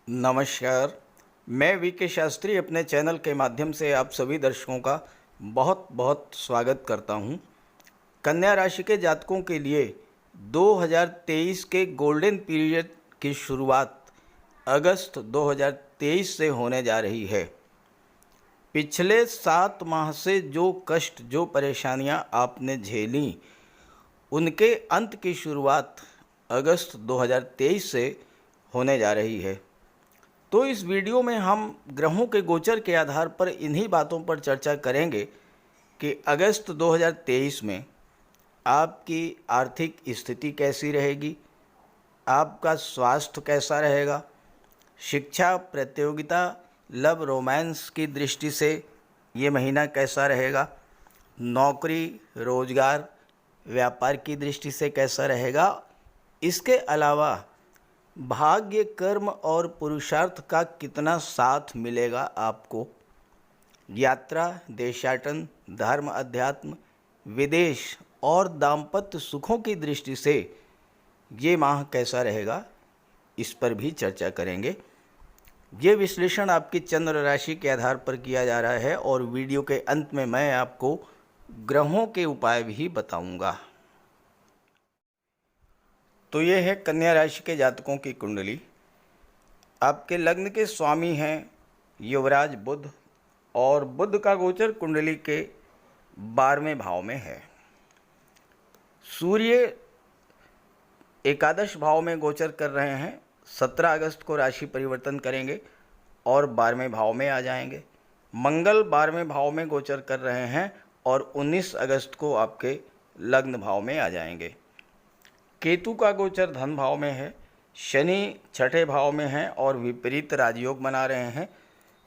नमस्कार। मैं वी शास्त्री अपने चैनल के माध्यम से आप सभी दर्शकों का बहुत बहुत स्वागत करता हूं। कन्या राशि के जातकों के लिए 2023 के गोल्डन पीरियड की शुरुआत अगस्त 2023 से होने जा रही है। पिछले 7 माह से जो कष्ट, जो परेशानियां आपने झेली, उनके अंत की शुरुआत अगस्त 2023 से होने जा रही है। तो इस वीडियो में हम ग्रहों के गोचर के आधार पर इन्हीं बातों पर चर्चा करेंगे कि अगस्त 2023 में आपकी आर्थिक स्थिति कैसी रहेगी, आपका स्वास्थ्य कैसा रहेगा, शिक्षा, प्रतियोगिता, लव, रोमांस की दृष्टि से ये महीना कैसा रहेगा, नौकरी, रोजगार, व्यापार की दृष्टि से कैसा रहेगा। इसके अलावा भाग्य, कर्म और पुरुषार्थ का कितना साथ मिलेगा आपको, यात्रा, देशाटन, धर्म, अध्यात्म, विदेश और दाम्पत्य सुखों की दृष्टि से ये माह कैसा रहेगा, इस पर भी चर्चा करेंगे। ये विश्लेषण आपकी चंद्र राशि के आधार पर किया जा रहा है और वीडियो के अंत में मैं आपको ग्रहों के उपाय भी बताऊंगा। तो ये है कन्या राशि के जातकों की कुंडली। आपके लग्न के स्वामी हैं युवराज बुध और बुध का गोचर कुंडली के 12वें भाव में है। सूर्य एकादश भाव में गोचर कर रहे हैं। 17 अगस्त को राशि परिवर्तन करेंगे और 12वें भाव में आ जाएंगे। मंगल 12वें भाव में गोचर कर रहे हैं और 19 अगस्त को आपके लग्न भाव में आ जाएंगे। केतु का गोचर धन भाव में है। शनि 6ठे भाव में हैं और विपरीत राजयोग बना रहे हैं।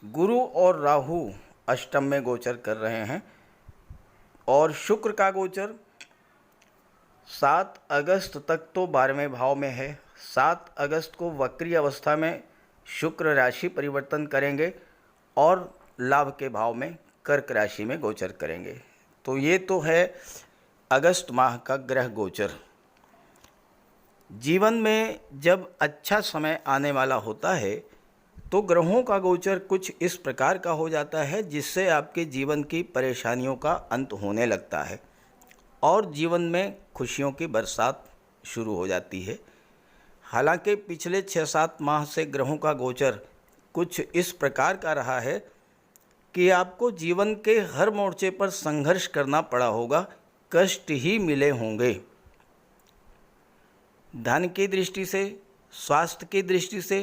गुरु और राहु अष्टम में गोचर कर रहे हैं और शुक्र का गोचर 7 अगस्त तक तो 12वें भाव में है। 7 अगस्त को वक्री अवस्था में शुक्र राशि परिवर्तन करेंगे और लाभ के भाव में कर्क राशि में गोचर करेंगे। तो ये तो है अगस्त माह का ग्रह गोचर। जीवन में जब अच्छा समय आने वाला होता है तो ग्रहों का गोचर कुछ इस प्रकार का हो जाता है जिससे आपके जीवन की परेशानियों का अंत होने लगता है और जीवन में खुशियों की बरसात शुरू हो जाती है। हालांकि पिछले 6-7 माह से ग्रहों का गोचर कुछ इस प्रकार का रहा है कि आपको जीवन के हर मोर्चे पर संघर्ष करना पड़ा होगा, कष्ट ही मिले होंगे। धन की दृष्टि से, स्वास्थ्य की दृष्टि से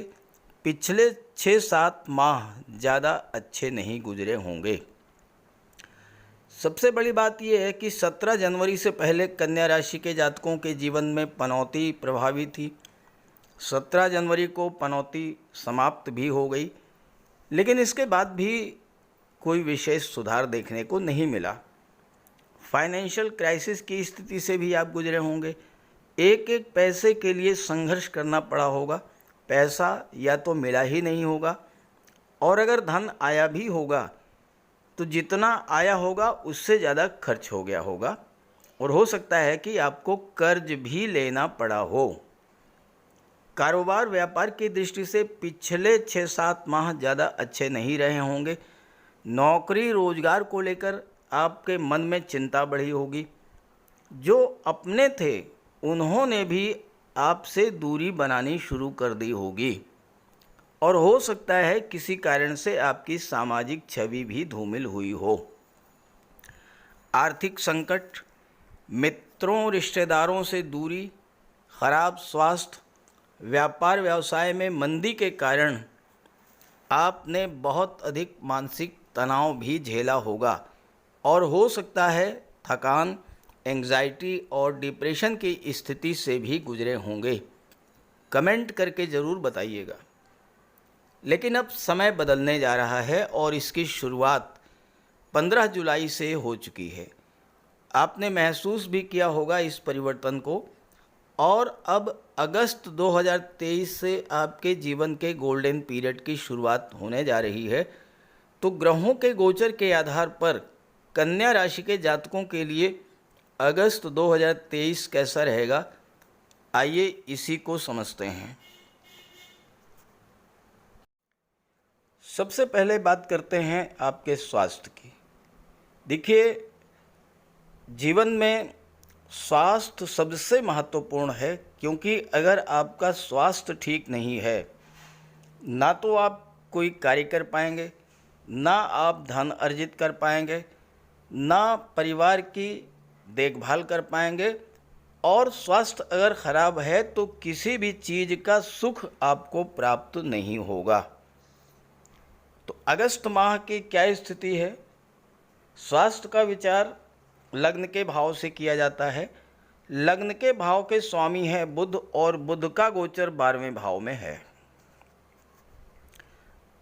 पिछले 6-7 माह ज़्यादा अच्छे नहीं गुजरे होंगे। सबसे बड़ी बात यह है कि 17 जनवरी से पहले कन्या राशि के जातकों के जीवन में पनौती प्रभावी थी। 17 जनवरी को पनौती समाप्त भी हो गई, लेकिन इसके बाद भी कोई विशेष सुधार देखने को नहीं मिला। फाइनेंशियल क्राइसिस की स्थिति से भी आप गुजरे होंगे। एक एक पैसे के लिए संघर्ष करना पड़ा होगा। पैसा या तो मिला ही नहीं होगा और अगर धन आया भी होगा तो जितना आया होगा उससे ज़्यादा खर्च हो गया होगा और हो सकता है कि आपको कर्ज भी लेना पड़ा हो। कारोबार, व्यापार की दृष्टि से पिछले 6-7 माह ज़्यादा अच्छे नहीं रहे होंगे। नौकरी, रोजगार को लेकर आपके मन में चिंता बढ़ी होगी। जो अपने थे उन्होंने भी आपसे दूरी बनानी शुरू कर दी होगी और हो सकता है किसी कारण से आपकी सामाजिक छवि भी धूमिल हुई हो। आर्थिक संकट, मित्रों, रिश्तेदारों से दूरी, खराब स्वास्थ्य, व्यापार व्यवसाय में मंदी के कारण आपने बहुत अधिक मानसिक तनाव भी झेला होगा और हो सकता है थकान, एंग्जाइटी और डिप्रेशन की स्थिति से भी गुजरे होंगे। कमेंट करके ज़रूर बताइएगा। लेकिन अब समय बदलने जा रहा है और इसकी शुरुआत 15 जुलाई से हो चुकी है। आपने महसूस भी किया होगा इस परिवर्तन को और अब अगस्त 2023 से आपके जीवन के गोल्डन पीरियड की शुरुआत होने जा रही है। तो ग्रहों के गोचर के आधार पर कन्या राशि के जातकों के लिए अगस्त 2023 कैसा रहेगा, आइए इसी को समझते हैं। सबसे पहले बात करते हैं आपके स्वास्थ्य की। देखिए, जीवन में स्वास्थ्य सबसे महत्वपूर्ण है, क्योंकि अगर आपका स्वास्थ्य ठीक नहीं है, ना तो आप कोई कार्य कर पाएंगे, ना आप धन अर्जित कर पाएंगे, ना परिवार की देखभाल कर पाएंगे, और स्वास्थ्य अगर खराब है तो किसी भी चीज़ का सुख आपको प्राप्त नहीं होगा। तो अगस्त माह की क्या स्थिति है? स्वास्थ्य का विचार लग्न के भाव से किया जाता है। लग्न के भाव के स्वामी हैं बुध, और बुध का गोचर 12वें भाव में है।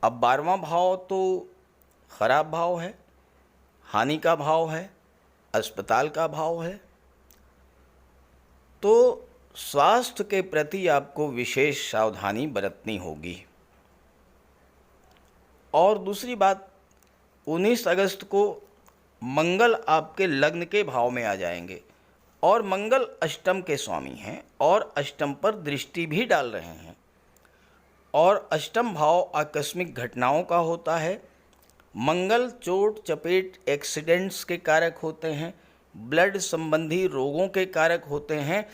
अब 12वां भाव तो खराब भाव है, हानि का भाव है, अस्पताल का भाव है। तो स्वास्थ्य के प्रति आपको विशेष सावधानी बरतनी होगी। और दूसरी बात, 19 अगस्त को मंगल आपके लग्न के भाव में आ जाएंगे, और मंगल अष्टम के स्वामी हैं और अष्टम पर दृष्टि भी डाल रहे हैं। और अष्टम भाव आकस्मिक घटनाओं का होता है। मंगल चोट चपेट एक्सीडेंट्स के कारक होते हैं, ब्लड संबंधी रोगों के कारक होते हैं।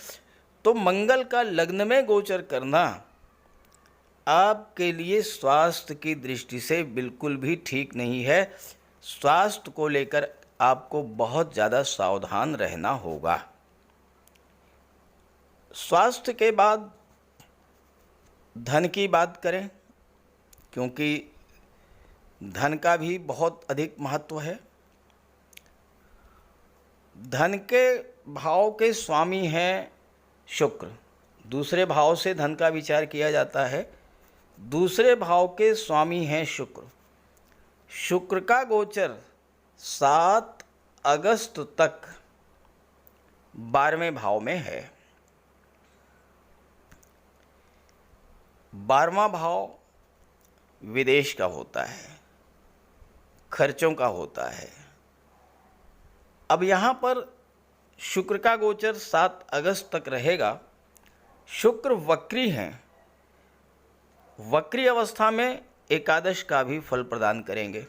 तो मंगल का लग्न में गोचर करना आपके लिए स्वास्थ्य की दृष्टि से बिल्कुल भी ठीक नहीं है। स्वास्थ्य को लेकर आपको बहुत ज़्यादा सावधान रहना होगा। स्वास्थ्य के बाद धन की बात करें, क्योंकि धन का भी बहुत अधिक महत्व है। धन के भाव के स्वामी हैं शुक्र। दूसरे भाव से धन का विचार किया जाता है। दूसरे भाव के स्वामी हैं शुक्र। शुक्र का गोचर 7 अगस्त तक 12वें भाव में है। 12वां भाव विदेश का होता है, खर्चों का होता है। अब यहाँ पर शुक्र का गोचर 7 अगस्त तक रहेगा। शुक्र वक्री हैं। वक्री अवस्था में एकादश का भी फल प्रदान करेंगे,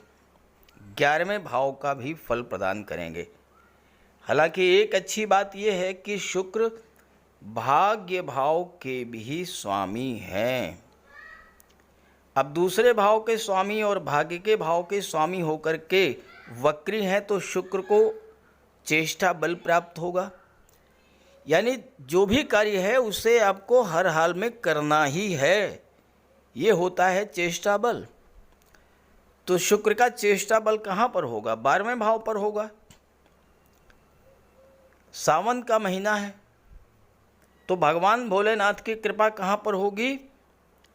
11वें भाव का भी फल प्रदान करेंगे। हालांकि एक अच्छी बात यह है कि शुक्र भाग्य भाव के भी स्वामी हैं। अब दूसरे भाव के स्वामी और भाग्य के भाव के स्वामी होकर के वक्री हैं, तो शुक्र को चेष्टा बल प्राप्त होगा। यानी जो भी कार्य है उसे आपको हर हाल में करना ही है, ये होता है चेष्टा बल। तो शुक्र का चेष्टा बल कहाँ पर होगा? 12वें भाव पर होगा। सावन का महीना है, तो भगवान भोलेनाथ की कृपा कहाँ पर होगी?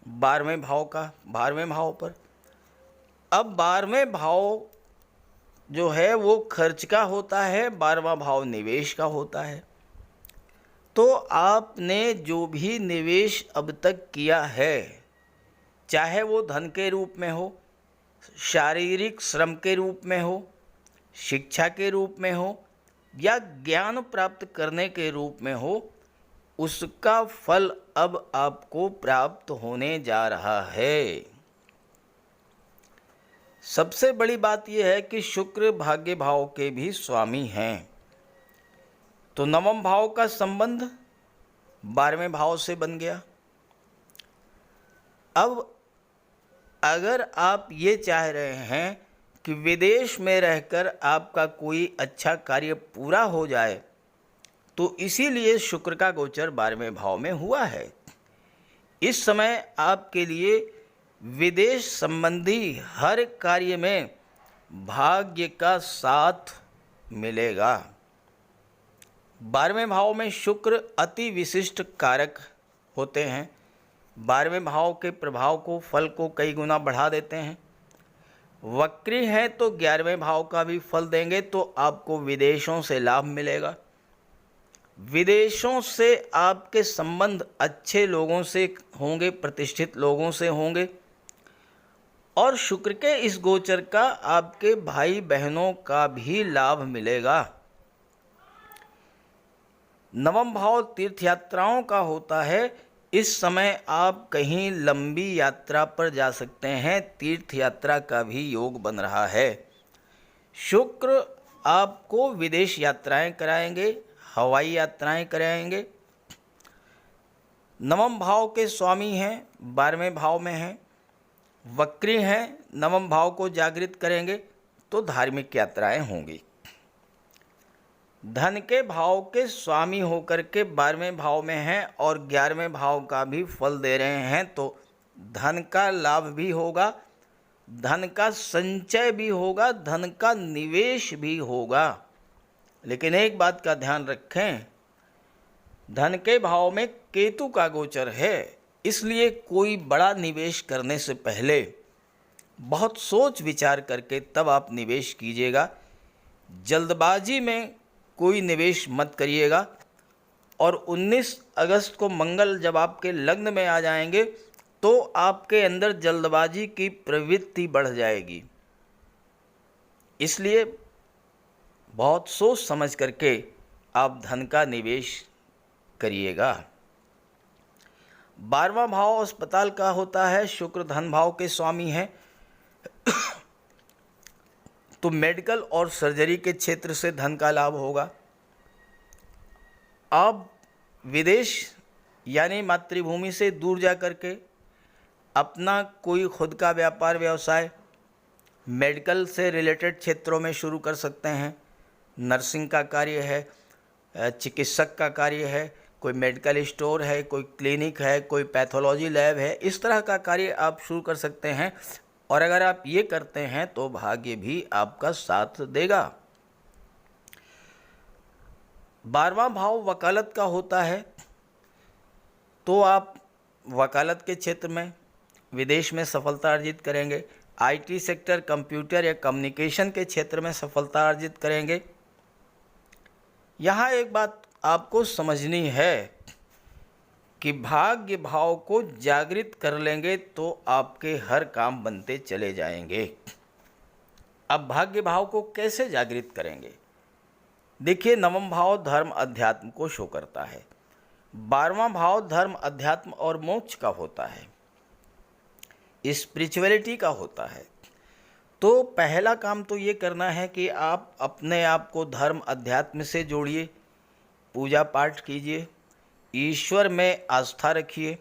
12वें भाव पर। अब 12वें भाव जो है वो खर्च का होता है, 12वां भाव निवेश का होता है। तो आपने जो भी निवेश अब तक किया है, चाहे वो धन के रूप में हो, शारीरिक श्रम के रूप में हो, शिक्षा के रूप में हो, या ज्ञान प्राप्त करने के रूप में हो, उसका फल अब आपको प्राप्त होने जा रहा है। सबसे बड़ी बात यह है कि शुक्र भाग्य भाव के भी स्वामी हैं। तो 9वें भाव का संबंध 12वें भाव से बन गया। अब अगर आप ये चाह रहे हैं कि विदेश में रहकर आपका कोई अच्छा कार्य पूरा हो जाए, तो इसीलिए शुक्र का गोचर 12वें भाव में हुआ है। इस समय आपके लिए विदेश संबंधी हर कार्य में भाग्य का साथ मिलेगा। 12वें भाव में शुक्र अति विशिष्ट कारक होते हैं। 12वें भाव के प्रभाव को, फल को कई गुना बढ़ा देते हैं। वक्री हैं तो 11वें भाव का भी फल देंगे, तो आपको विदेशों से लाभ मिलेगा। विदेशों से आपके संबंध अच्छे लोगों से होंगे, प्रतिष्ठित लोगों से होंगे। और शुक्र के इस गोचर का आपके भाई बहनों का भी लाभ मिलेगा। 9वां भाव तीर्थ यात्राओं का होता है, इस समय आप कहीं लंबी यात्रा पर जा सकते हैं, तीर्थ यात्रा का भी योग बन रहा है। शुक्र आपको विदेश यात्राएं कराएंगे, हवाई यात्राएं कराएंगे। नवम भाव के स्वामी हैं, 12वें भाव में हैं, वक्री हैं, नवम भाव को जागृत करेंगे तो धार्मिक यात्राएं होंगी। धन के भाव के स्वामी होकर के 12वें भाव में हैं और 11वें भाव का भी फल दे रहे हैं, तो धन का लाभ भी होगा, धन का संचय भी होगा, धन का निवेश भी होगा। लेकिन एक बात का ध्यान रखें, धन के भाव में केतु का गोचर है, इसलिए कोई बड़ा निवेश करने से पहले बहुत सोच विचार करके तब आप निवेश कीजिएगा। जल्दबाजी में कोई निवेश मत करिएगा। और 19 अगस्त को मंगल जब आपके लग्न में आ जाएंगे तो आपके अंदर जल्दबाजी की प्रवृत्ति बढ़ जाएगी, इसलिए बहुत सोच समझ करके आप धन का निवेश करिएगा। 12वां भाव अस्पताल का होता है, शुक्र धन भाव के स्वामी हैं, तो मेडिकल और सर्जरी के क्षेत्र से धन का लाभ होगा। आप विदेश यानी मातृभूमि से दूर जा कर के अपना कोई खुद का व्यापार व्यवसाय मेडिकल से रिलेटेड क्षेत्रों में शुरू कर सकते हैं। नर्सिंग का कार्य है, चिकित्सक का कार्य है, कोई मेडिकल स्टोर है, कोई क्लिनिक है, कोई पैथोलॉजी लैब है, इस तरह का कार्य आप शुरू कर सकते हैं। और अगर आप ये करते हैं तो भाग्य भी आपका साथ देगा। 12वां भाव वकालत का होता है, तो आप वकालत के क्षेत्र में विदेश में सफलता अर्जित करेंगे। आईटी सेक्टर, कंप्यूटर या कम्युनिकेशन के क्षेत्र में सफलता अर्जित करेंगे। यहाँ एक बात आपको समझनी है कि भाग्य भाव को जागृत कर लेंगे तो आपके हर काम बनते चले जाएंगे। अब भाग्य भाव को कैसे जागृत करेंगे? देखिए, नवम भाव धर्म अध्यात्म को शो करता है, 12वां भाव धर्म अध्यात्म और मोक्ष का होता है, स्पिरिचुअलिटी का होता है। तो पहला काम तो ये करना है कि आप अपने आप को धर्म अध्यात्म से जोड़िए, पूजा पाठ कीजिए, ईश्वर में आस्था रखिए।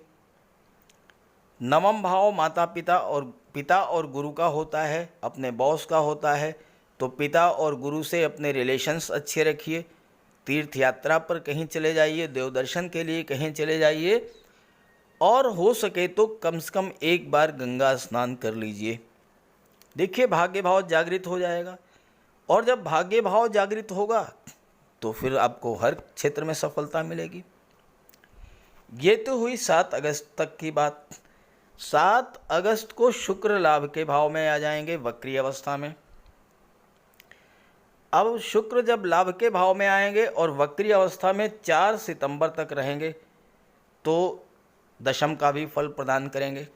नवम भाव माता पिता और गुरु का होता है, अपने बॉस का होता है, तो पिता और गुरु से अपने रिलेशंस अच्छे रखिए। तीर्थ यात्रा पर कहीं चले जाइए, देव दर्शन के लिए कहीं चले जाइए, और हो सके तो कम से कम एक बार गंगा स्नान कर लीजिए। देखिए, भाग्य भाव जागृत हो जाएगा। और जब भाग्य भाव जागृत होगा तो फिर आपको हर क्षेत्र में सफलता मिलेगी। ये तो हुई 7 अगस्त तक की बात। 7 अगस्त को शुक्र लाभ के भाव में आ जाएंगे वक्री अवस्था में। अब शुक्र जब लाभ के भाव में आएंगे और वक्री अवस्था में 4 सितंबर तक रहेंगे तो दशम का भी फल प्रदान करेंगे।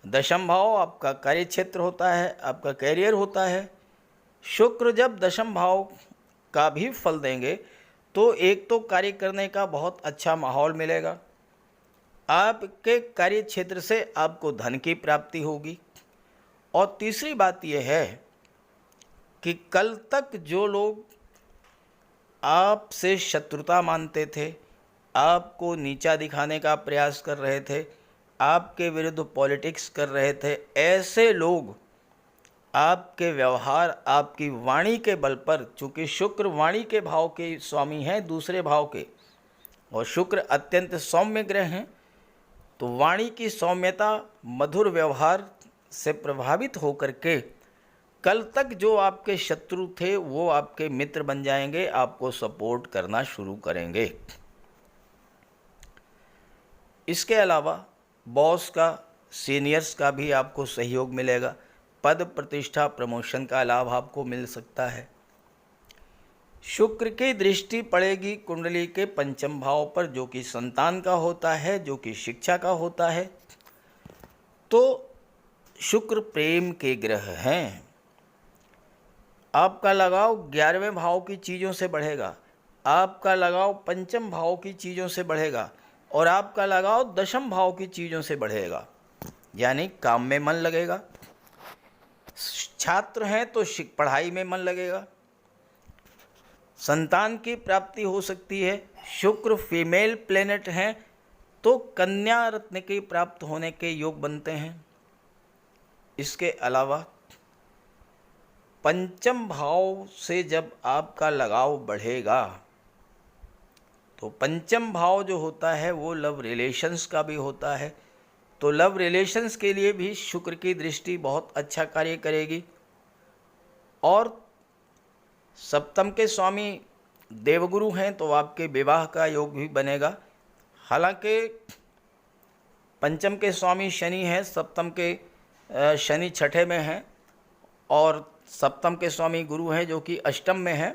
दशम भाव आपका कार्य क्षेत्र होता है, आपका कैरियर होता है। शुक्र जब दशम भाव का भी फल देंगे तो एक तो कार्य करने का बहुत अच्छा माहौल मिलेगा, आपके कार्य क्षेत्र से आपको धन की प्राप्ति होगी। और तीसरी बात यह है कि कल तक जो लोग आपसे शत्रुता मानते थे, आपको नीचा दिखाने का प्रयास कर रहे थे, आपके विरुद्ध पॉलिटिक्स कर रहे थे, ऐसे लोग आपके व्यवहार, आपकी वाणी के बल पर, चूँकि शुक्र वाणी के भाव के स्वामी हैं, दूसरे भाव के, और शुक्र अत्यंत सौम्य ग्रह हैं, तो वाणी की सौम्यता, मधुर व्यवहार से प्रभावित होकर के कल तक जो आपके शत्रु थे वो आपके मित्र बन जाएंगे, आपको सपोर्ट करना शुरू करेंगे। इसके अलावा बॉस का, सीनियर्स का भी आपको सहयोग मिलेगा। पद प्रतिष्ठा, प्रमोशन का लाभ आपको मिल सकता है। शुक्र की दृष्टि पड़ेगी कुंडली के पंचम भाव पर, जो कि संतान का होता है, जो कि शिक्षा का होता है। तो शुक्र प्रेम के ग्रह हैं। आपका लगाव 11वें भाव की चीज़ों से बढ़ेगा, आपका लगाव पंचम भाव की चीज़ों से बढ़ेगा, और आपका लगाव दशम भाव की चीज़ों से बढ़ेगा, यानी काम में मन लगेगा। छात्र हैं तो पढ़ाई में मन लगेगा। संतान की प्राप्ति हो सकती है। शुक्र फीमेल प्लेनेट हैं तो कन्या रत्न की प्राप्त होने के योग बनते हैं। इसके अलावा पंचम भाव से जब आपका लगाव बढ़ेगा तो पंचम भाव जो होता है वो लव रिलेशंस का भी होता है। तो लव रिलेशंस के लिए भी शुक्र की दृष्टि बहुत अच्छा कार्य करेगी। और सप्तम के स्वामी देवगुरु हैं तो आपके विवाह का योग भी बनेगा। हालांकि पंचम के स्वामी शनि हैं, सप्तम के शनि छठे में हैं और सप्तम के स्वामी गुरु हैं जो कि अष्टम में हैं।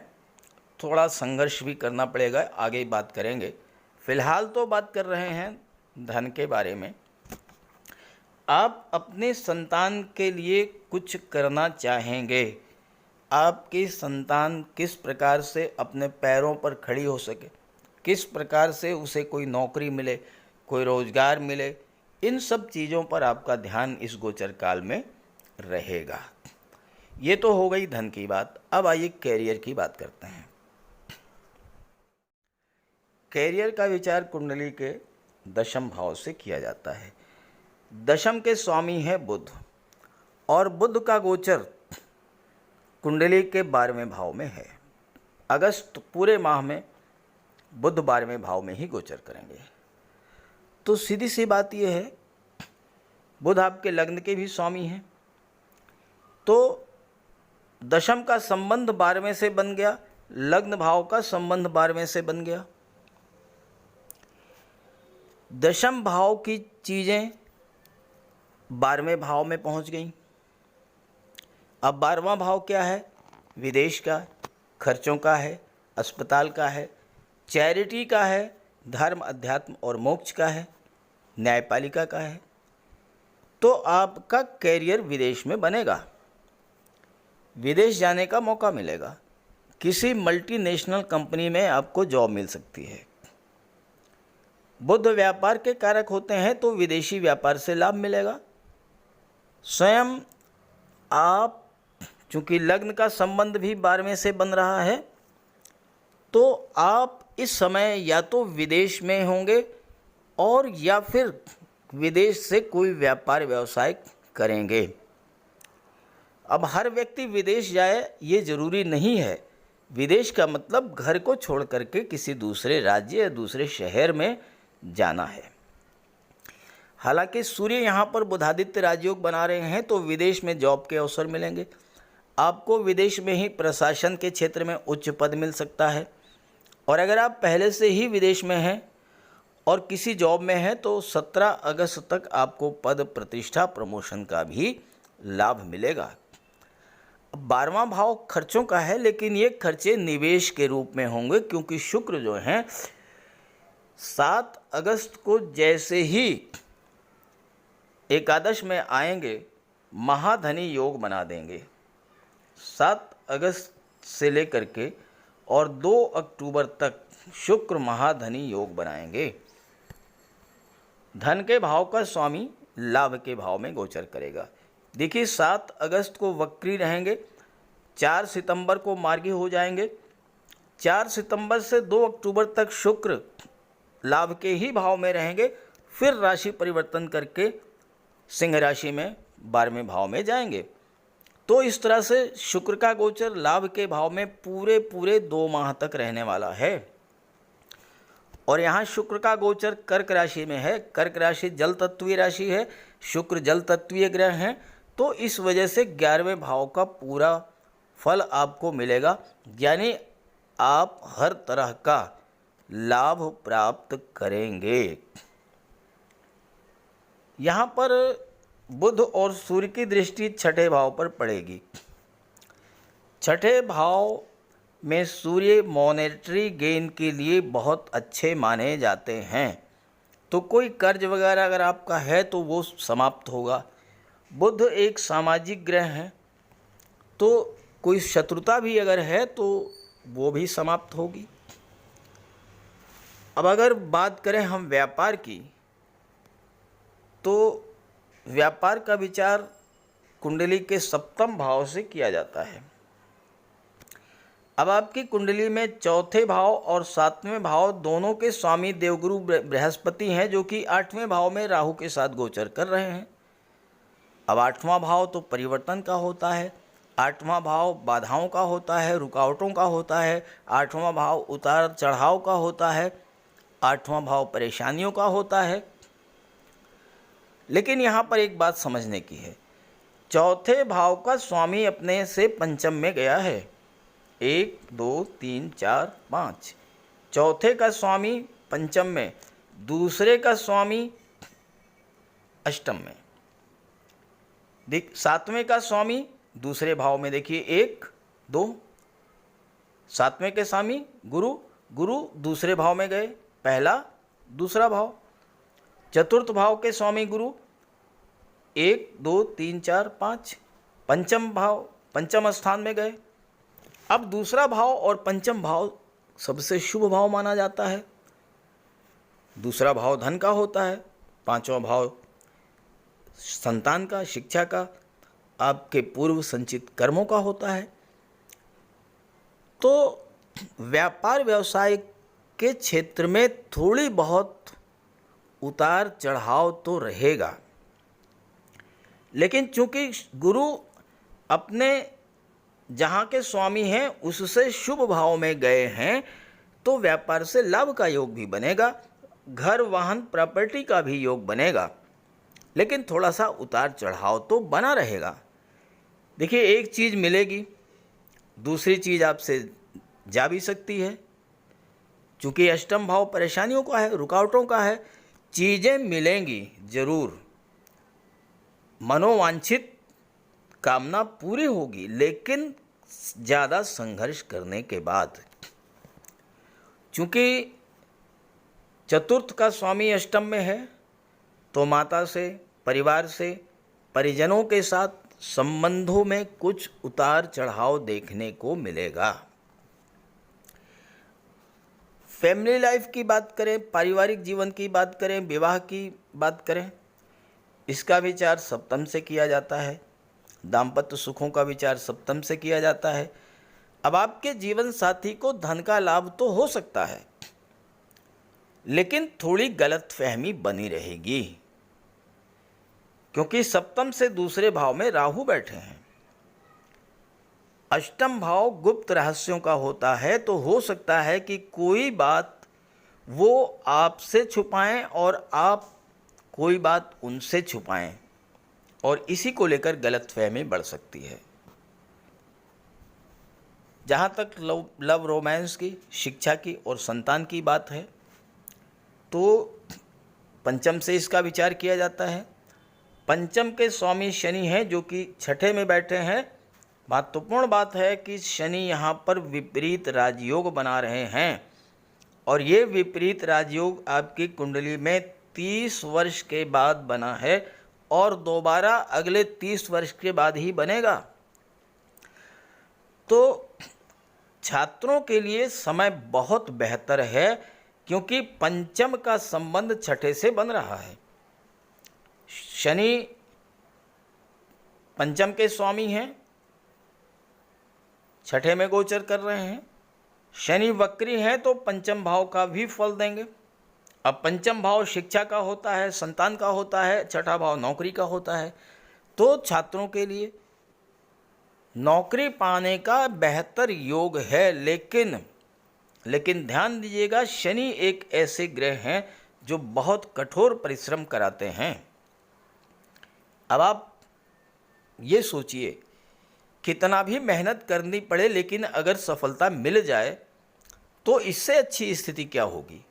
थोड़ा संघर्ष भी करना पड़ेगा, आगे बात करेंगे। फिलहाल तो बात कर रहे हैं धन के बारे में। आप अपने संतान के लिए कुछ करना चाहेंगे। आपकी संतान किस प्रकार से अपने पैरों पर खड़ी हो सके, किस प्रकार से उसे कोई नौकरी मिले, कोई रोजगार मिले, इन सब चीज़ों पर आपका ध्यान इस गोचर काल में रहेगा। ये तो हो गई धन की बात। अब आइए कैरियर की बात करते हैं। कैरियर का विचार कुंडली के दशम भाव से किया जाता है। दशम के स्वामी है बुध और बुध का गोचर कुंडली के 12वें भाव में है। अगस्त पूरे माह में बुध 12वें भाव में ही गोचर करेंगे। तो सीधी सी बात यह है, बुध आपके लग्न के भी स्वामी हैं, तो दशम का संबंध 12वें से बन गया, लग्न भाव का संबंध 12वें से बन गया। दशम भाव की चीज़ें 12वें भाव में पहुंच गई। अब 12वां भाव क्या है? विदेश का, खर्चों का है, अस्पताल का है, चैरिटी का है, धर्म अध्यात्म और मोक्ष का है, न्यायपालिका का है। तो आपका कैरियर विदेश में बनेगा, विदेश जाने का मौका मिलेगा। किसी मल्टीनेशनल कंपनी में आपको जॉब मिल सकती है। बुध व्यापार के कारक होते हैं तो विदेशी व्यापार से लाभ मिलेगा। स्वयं आप, चूंकि लग्न का संबंध भी 12वें से बन रहा है, तो आप इस समय या तो विदेश में होंगे और या फिर विदेश से कोई व्यापार व्यवसाय करेंगे। अब हर व्यक्ति विदेश जाए ये ज़रूरी नहीं है। विदेश का मतलब घर को छोड़ करके किसी दूसरे राज्य या दूसरे शहर में जाना है। हालांकि सूर्य यहाँ पर बुधादित्य राजयोग बना रहे हैं तो विदेश में जॉब के अवसर मिलेंगे। आपको विदेश में ही प्रशासन के क्षेत्र में उच्च पद मिल सकता है। और अगर आप पहले से ही विदेश में हैं और किसी जॉब में हैं तो 17 अगस्त तक आपको पद प्रतिष्ठा प्रमोशन का भी लाभ मिलेगा। 12वां भाव खर्चों का है, लेकिन ये खर्चे निवेश के रूप में होंगे, क्योंकि शुक्र जो हैं 7 अगस्त को जैसे ही एकादश में आएंगे महाधनी योग बना देंगे। 7 अगस्त से लेकर के और 2 अक्टूबर तक शुक्र महाधनी योग बनाएंगे। धन के भाव का स्वामी लाभ के भाव में गोचर करेगा। देखिए 7 अगस्त को वक्री रहेंगे, 4 सितंबर को मार्गी हो जाएंगे। 4 सितंबर से 2 अक्टूबर तक शुक्र लाभ के ही भाव में रहेंगे, फिर राशि परिवर्तन करके सिंह राशि में 12वें भाव में जाएंगे। तो इस तरह से शुक्र का गोचर लाभ के भाव में पूरे 2 माह तक रहने वाला है। और यहाँ शुक्र का गोचर कर्क राशि में है। कर्क राशि जल तत्वीय राशि है, शुक्र जल तत्वीय ग्रह हैं, तो इस वजह से 11वें भाव का पूरा फल आपको मिलेगा, यानी आप हर तरह का लाभ प्राप्त करेंगे। यहाँ पर बुध और सूर्य की दृष्टि छठे भाव पर पड़ेगी। छठे भाव में सूर्य मॉनेटरी गेन के लिए बहुत अच्छे माने जाते हैं। तो कोई कर्ज वगैरह अगर आपका है तो वो समाप्त होगा। बुध एक सामाजिक ग्रह है, तो कोई शत्रुता भी अगर है तो वो भी समाप्त होगी। अब अगर बात करें हम व्यापार की, तो व्यापार का विचार कुंडली के सप्तम भाव से किया जाता है। अब आपकी कुंडली में चौथे भाव और सातवें भाव दोनों के स्वामी देवगुरु बृहस्पति हैं, जो कि आठवें भाव में राहु के साथ गोचर कर रहे हैं। अब आठवां भाव तो परिवर्तन का होता है, आठवां भाव बाधाओं का होता है, रुकावटों का होता है, आठवां भाव उतार चढ़ाव का होता है, आठवां भाव परेशानियों का होता है। लेकिन यहाँ पर एक बात समझने की है, चौथे भाव का स्वामी अपने से पंचम में गया है। 1 2 3 4 5, चौथे का स्वामी पंचम में, दूसरे का स्वामी अष्टम में, सातवें का स्वामी दूसरे भाव में। देखिए 1 2, सातवें के स्वामी गुरु दूसरे भाव में गए, पहला दूसरा भाव। चतुर्थ भाव के स्वामी गुरु 1 2 3 4 5, पंचम भाव पंचम स्थान में गए। अब दूसरा भाव और पंचम भाव सबसे शुभ भाव माना जाता है। दूसरा भाव धन का होता है, पांचवा भाव संतान का, शिक्षा का, आपके पूर्व संचित कर्मों का होता है। तो व्यापार व्यवसाय के क्षेत्र में थोड़ी बहुत उतार चढ़ाव तो रहेगा, लेकिन चूंकि गुरु अपने जहाँ के स्वामी हैं उससे शुभ भाव में गए हैं, तो व्यापार से लाभ का योग भी बनेगा, घर वाहन प्रॉपर्टी का भी योग बनेगा, लेकिन थोड़ा सा उतार चढ़ाव तो बना रहेगा। देखिए एक चीज़ मिलेगी, दूसरी चीज़ आपसे जा भी सकती है। चूँकि अष्टम भाव परेशानियों का है, रुकावटों का है, चीज़ें मिलेंगी ज़रूर, मनोवांछित कामना पूरी होगी, लेकिन ज़्यादा संघर्ष करने के बाद। चूँकि चतुर्थ का स्वामी अष्टम में है, तो माता से, परिवार से, परिजनों के साथ संबंधों में कुछ उतार चढ़ाव देखने को मिलेगा। फैमिली लाइफ की बात करें, पारिवारिक जीवन की बात करें, विवाह की बात करें, इसका विचार सप्तम से किया जाता है। दाम्पत्य सुखों का विचार सप्तम से किया जाता है। अब आपके जीवन साथी को धन का लाभ तो हो सकता है, लेकिन थोड़ी गलतफहमी बनी रहेगी, क्योंकि सप्तम से दूसरे भाव में राहु बैठे हैं। अष्टम भाव गुप्त रहस्यों का होता है, तो हो सकता है कि कोई बात वो आपसे छुपाएं और आप कोई बात उनसे छुपाएं, और इसी को लेकर गलतफहमी बढ़ सकती है। जहाँ तक लव रोमांस की, शिक्षा की और संतान की बात है, तो पंचम से इसका विचार किया जाता है। पंचम के स्वामी शनि हैं, जो कि छठे में बैठे हैं। महत्वपूर्ण बात है कि शनि यहाँ पर विपरीत राजयोग बना रहे हैं, और ये विपरीत राजयोग आपकी कुंडली में 30 वर्ष के बाद बना है, और दोबारा अगले 30 वर्ष के बाद ही बनेगा। तो छात्रों के लिए समय बहुत बेहतर है, क्योंकि पंचम का संबंध छठे से बन रहा है। शनि पंचम के स्वामी हैं, छठे में गोचर कर रहे हैं। शनि वक्री हैं, तो पंचम भाव का भी फल देंगे। अब पंचम भाव शिक्षा का होता है, संतान का होता है, छठा भाव नौकरी का होता है। तो छात्रों के लिए नौकरी पाने का बेहतर योग है, लेकिन ध्यान दीजिएगा, शनि एक ऐसे ग्रह हैं जो बहुत कठोर परिश्रम कराते हैं। अब आप ये सोचिए, कितना भी मेहनत करनी पड़े, लेकिन अगर सफलता मिल जाए तो इससे अच्छी स्थिति क्या होगी।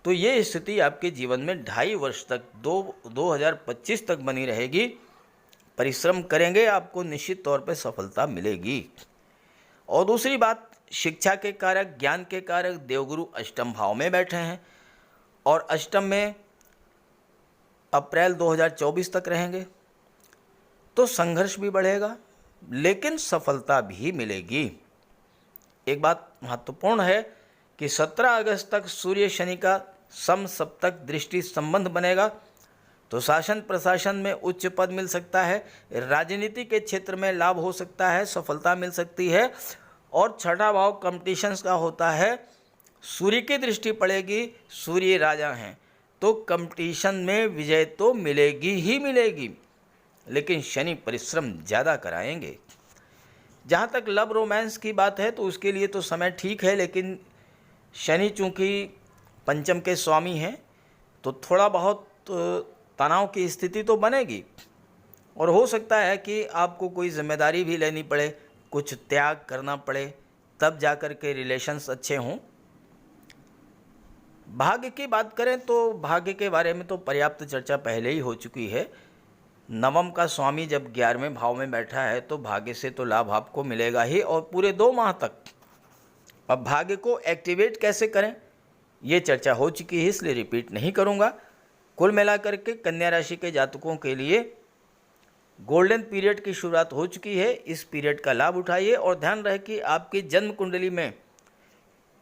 तो ये स्थिति आपके जीवन में 2.5 वर्ष तक 2025 तक बनी रहेगी। परिश्रम करेंगे, आपको निश्चित तौर पे सफलता मिलेगी। और दूसरी बात, शिक्षा के कारक, ज्ञान के कारक देवगुरु अष्टम भाव में बैठे हैं, और अष्टम में अप्रैल 2024 तक रहेंगे। तो संघर्ष भी बढ़ेगा, लेकिन सफलता भी मिलेगी। एक बात महत्वपूर्ण है कि 17 अगस्त तक सूर्य शनि का समसप्तक दृष्टि संबंध बनेगा, तो शासन प्रशासन में उच्च पद मिल सकता है, राजनीति के क्षेत्र में लाभ हो सकता है, सफलता मिल सकती है। और छठा भाव कंपटीशंस का होता है, सूर्य की दृष्टि पड़ेगी, सूर्य राजा हैं, तो कंपटीशन में विजय तो मिलेगी ही मिलेगी, लेकिन शनि परिश्रम ज़्यादा कराएंगे। जहाँ तक लव रोमांस की बात है तो उसके लिए तो समय ठीक है, लेकिन शनि चूँकि पंचम के स्वामी हैं तो थोड़ा बहुत तनाव की स्थिति तो बनेगी, और हो सकता है कि आपको कोई जिम्मेदारी भी लेनी पड़े, कुछ त्याग करना पड़े, तब जाकर के रिलेशंस अच्छे हों। भाग्य की बात करें तो भाग्य के बारे में तो पर्याप्त चर्चा पहले ही हो चुकी है। नवम का स्वामी जब 11वें भाव में बैठा है तो भाग्य से तो लाभ आपको मिलेगा ही, और पूरे 2 माह तक। अब भाग्य को एक्टिवेट कैसे करें ये चर्चा हो चुकी है, इसलिए रिपीट नहीं करूंगा। कुल मिलाकर के कन्या राशि के जातकों के लिए गोल्डन पीरियड की शुरुआत हो चुकी है। इस पीरियड का लाभ उठाइए और ध्यान रहे कि आपकी जन्म कुंडली में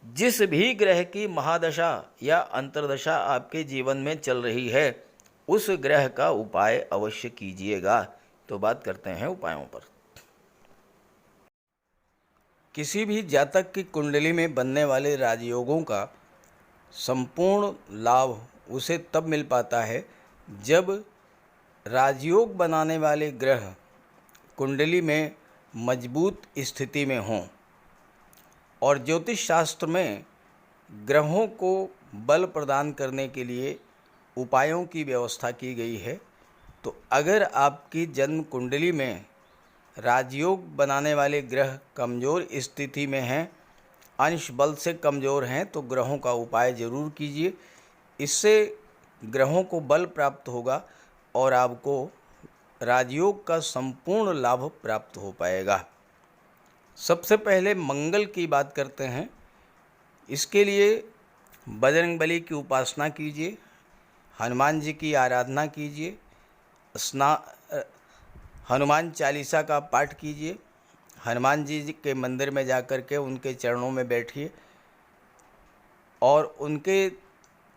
जिस भी ग्रह की महादशा या अंतर्दशा आपके जीवन में चल रही है उस ग्रह का उपाय अवश्य कीजिएगा। तो बात करते हैं उपायों पर। किसी भी जातक की कुंडली में बनने वाले राजयोगों का संपूर्ण लाभ उसे तब मिल पाता है जब राजयोग बनाने वाले ग्रह कुंडली में मजबूत स्थिति में हों। और ज्योतिष शास्त्र में ग्रहों को बल प्रदान करने के लिए उपायों की व्यवस्था की गई है। तो अगर आपकी जन्म कुंडली में राजयोग बनाने वाले ग्रह कमज़ोर स्थिति में हैं, अंश बल से कमज़ोर हैं, तो ग्रहों का उपाय ज़रूर कीजिए। इससे ग्रहों को बल प्राप्त होगा और आपको राजयोग का संपूर्ण लाभ प्राप्त हो पाएगा। सबसे पहले मंगल की बात करते हैं। इसके लिए बजरंगबली की उपासना कीजिए, हनुमान जी की आराधना कीजिए, हनुमान चालीसा का पाठ कीजिए, हनुमान जी के मंदिर में जाकर के उनके चरणों में बैठिए और उनके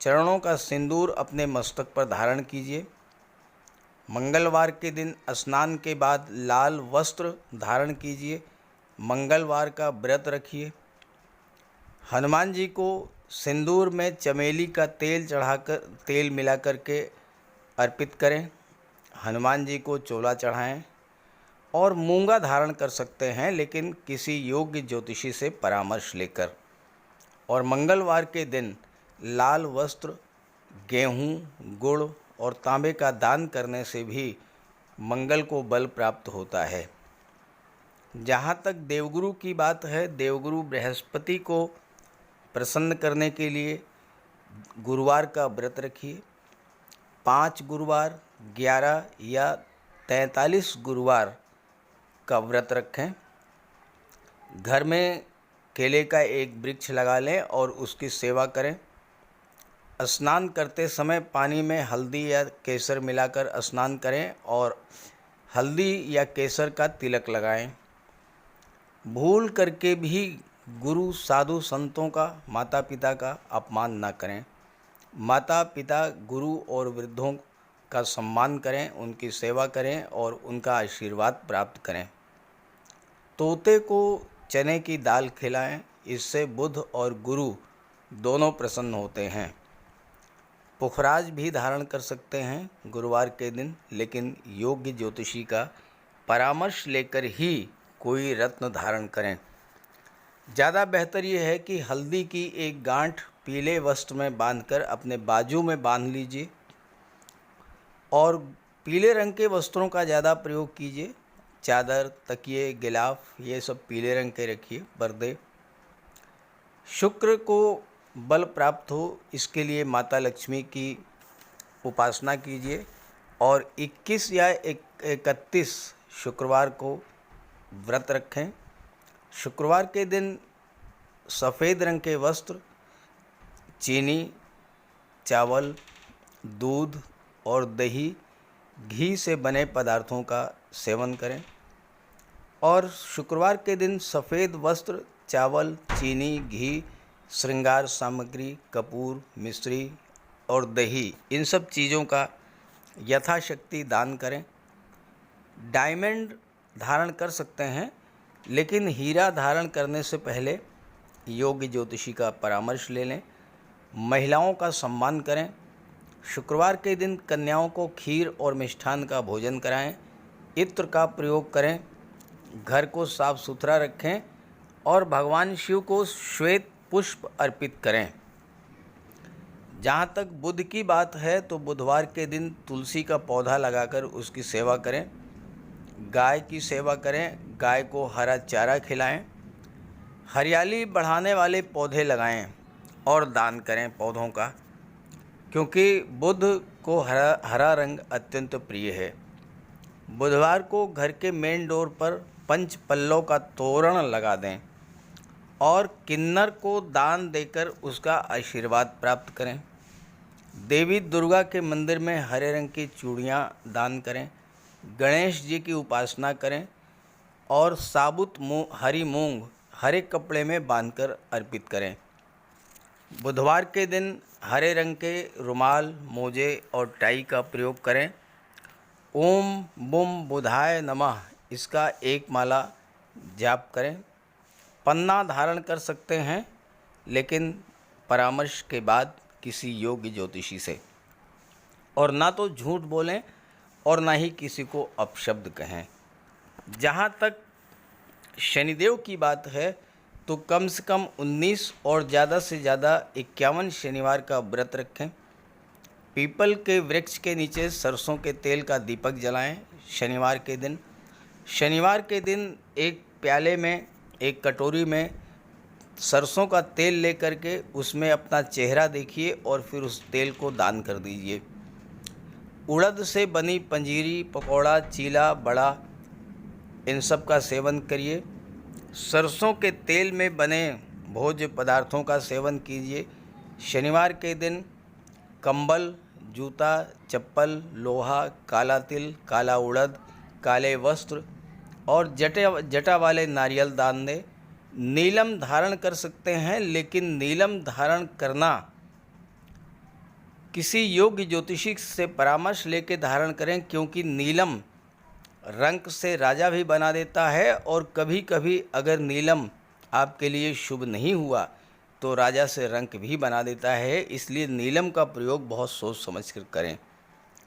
चरणों का सिंदूर अपने मस्तक पर धारण कीजिए। मंगलवार के दिन स्नान के बाद लाल वस्त्र धारण कीजिए, मंगलवार का व्रत रखिए। हनुमान जी को सिंदूर में चमेली का तेल मिला करके अर्पित करें, हनुमान जी को चोला चढ़ाएं और मूंगा धारण कर सकते हैं, लेकिन किसी योग्य ज्योतिषी से परामर्श लेकर। और मंगलवार के दिन लाल वस्त्र, गेहूँ, गुड़ और तांबे का दान करने से भी मंगल को बल प्राप्त होता है। जहाँ तक देवगुरु की बात है, देवगुरु बृहस्पति को प्रसन्न करने के लिए गुरुवार का व्रत रखिए। 5 गुरुवार, 11 या 43 गुरुवार का व्रत रखें। घर में केले का एक वृक्ष लगा लें और उसकी सेवा करें। स्नान करते समय पानी में हल्दी या केसर मिलाकर स्नान करें और हल्दी या केसर का तिलक लगाएं। भूल करके भी गुरु, साधु, संतों का, माता पिता का अपमान ना करें। माता पिता, गुरु और वृद्धों का सम्मान करें, उनकी सेवा करें और उनका आशीर्वाद प्राप्त करें। तोते को चने की दाल खिलाएं, इससे बुध और गुरु दोनों प्रसन्न होते हैं। पुखराज भी धारण कर सकते हैं गुरुवार के दिन, लेकिन योग्य ज्योतिषी का परामर्श लेकर ही कोई रत्न धारण करें। ज़्यादा बेहतर ये है कि हल्दी की एक गांठ पीले वस्त्र में बांधकर अपने बाजू में बांध लीजिए और पीले रंग के वस्त्रों का ज़्यादा प्रयोग कीजिए। चादर, तकिए, गिलाफ ये सब पीले रंग के रखिए, पर्दे। शुक्र को बल प्राप्त हो इसके लिए माता लक्ष्मी की उपासना कीजिए और 21 या 31 शुक्रवार को व्रत रखें। शुक्रवार के दिन सफ़ेद रंग के वस्त्र, चीनी, चावल, दूध और दही, घी से बने पदार्थों का सेवन करें। और शुक्रवार के दिन सफ़ेद वस्त्र, चावल, चीनी, घी श्रृंगार सामग्री, कपूर, मिश्री और दही, इन सब चीज़ों का यथाशक्ति दान करें। डायमंड धारण कर सकते हैं, लेकिन हीरा धारण करने से पहले योग्य ज्योतिषी का परामर्श ले लें। महिलाओं का सम्मान करें। शुक्रवार के दिन कन्याओं को खीर और मिष्ठान का भोजन कराएं। इत्र का प्रयोग करें। घर को साफ सुथरा रखें और भगवान शिव को श्वेत पुष्प अर्पित करें। जहाँ तक बुध की बात है तो बुधवार के दिन तुलसी का पौधा लगाकर उसकी सेवा करें। गाय की सेवा करें। गाय को हरा चारा खिलाएं। हरियाली बढ़ाने वाले पौधे लगाएं और दान करें पौधों का, क्योंकि बुध को हरा रंग अत्यंत प्रिय है। बुधवार को घर के मेन डोर पर पंच पल्लव का तोरण लगा दें और किन्नर को दान देकर उसका आशीर्वाद प्राप्त करें। देवी दुर्गा के मंदिर में हरे रंग की चूड़ियाँ दान करें। गणेश जी की उपासना करें और साबुत हरी मूंग हरे कपड़े में बांधकर अर्पित करें। बुधवार के दिन हरे रंग के रुमाल, मोजे और टाई का प्रयोग करें। ओम बुम बुधाय नमः इसका एक माला जाप करें। पन्ना धारण कर सकते हैं, लेकिन परामर्श के बाद किसी योग्य ज्योतिषी से। और ना तो झूठ बोलें और ना ही किसी को अपशब्द कहें। जहाँ तक शनिदेव की बात है तो कम से कम 19 और ज़्यादा से ज़्यादा 51 शनिवार का व्रत रखें। पीपल के वृक्ष के नीचे सरसों के तेल का दीपक जलाएं शनिवार के दिन। शनिवार के दिन एक प्याले में, एक कटोरी में सरसों का तेल लेकर के उसमें अपना चेहरा देखिए और फिर उस तेल को दान कर दीजिए। उड़द से बनी पंजीरी, पकौड़ा, चीला, बड़ा, इन सब का सेवन करिए। सरसों के तेल में बने भोज्य पदार्थों का सेवन कीजिए। शनिवार के दिन कंबल, जूता, चप्पल, लोहा, काला तिल, काला उड़द, काले वस्त्र और जटा वाले नारियल दान दें। नीलम धारण कर सकते हैं, लेकिन नीलम धारण करना किसी योग्य ज्योतिषी से परामर्श लेकर धारण करें, क्योंकि नीलम रंग से राजा भी बना देता है और कभी कभी अगर नीलम आपके लिए शुभ नहीं हुआ तो राजा से रंक भी बना देता है। इसलिए नीलम का प्रयोग बहुत सोच समझ कर करें।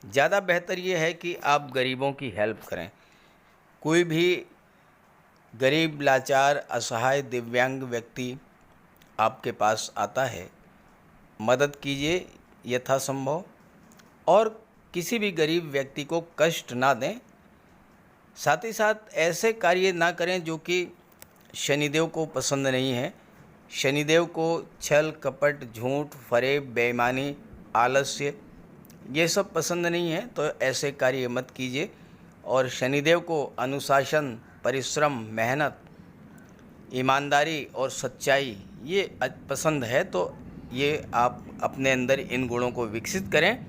ज़्यादा बेहतर ये है कि आप गरीबों की हेल्प करें। कोई भी गरीब, लाचार, असहाय, दिव्यांग व्यक्ति आपके पास आता है, मदद कीजिए यथासंभव और किसी भी गरीब व्यक्ति को कष्ट ना दें। साथ ही साथ ऐसे कार्य ना करें जो कि शनिदेव को पसंद नहीं है। शनिदेव को छल, कपट, झूठ, फरेब, बेईमानी, आलस्य ये सब पसंद नहीं है, तो ऐसे कार्य मत कीजिए। और शनिदेव को अनुशासन, परिश्रम, मेहनत, ईमानदारी और सच्चाई ये पसंद है, तो ये आप अपने अंदर इन गुणों को विकसित करें,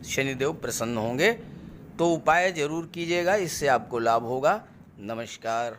शनिदेव प्रसन्न होंगे। तो उपाय ज़रूर कीजिएगा, इससे आपको लाभ होगा। नमस्कार।